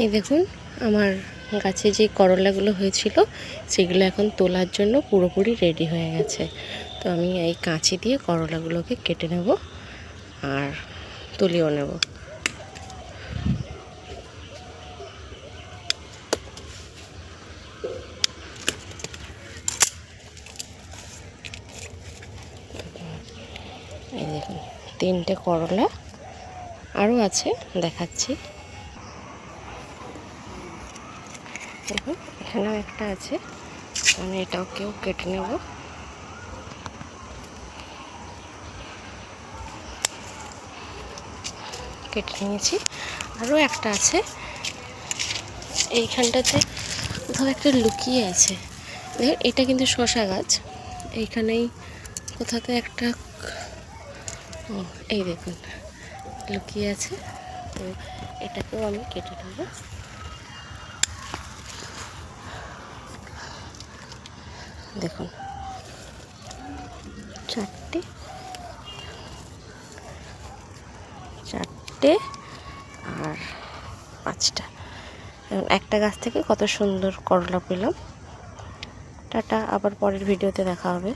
এই দেখুন আমার গাছে যে করলাগুলো হয়েছিল সেগুলো এখন তোলার জন্য পুরোপুরি রেডি হয়ে গেছে। তো আমি এই কাঁচি দিয়ে করলাগুলোকে কেটে নেব আর তুলিও নেব। এই দেখুন 3টে করলা আরও আছে, দেখাচ্ছি। দেখুন এখানেও একটা আছে, আমি এটাকেও কেটে নেব। কেটে নিয়েছি। আরও একটা আছে, এইখানটাতে কোথাও একটা লুকিয়ে আছে। দেখুন এটা কিন্তু শসা গাছ, এইখানেই কোথাতে একটা, এই দেখুন লুকিয়ে আছে। তো এটাকেও আমি কেটে নেব। দেখুন 4টে আর 5টা। একটা গাছ থেকে কত সুন্দর করলা পেলাম। টাটা, আবার পরের ভিডিওতে দেখা হবে।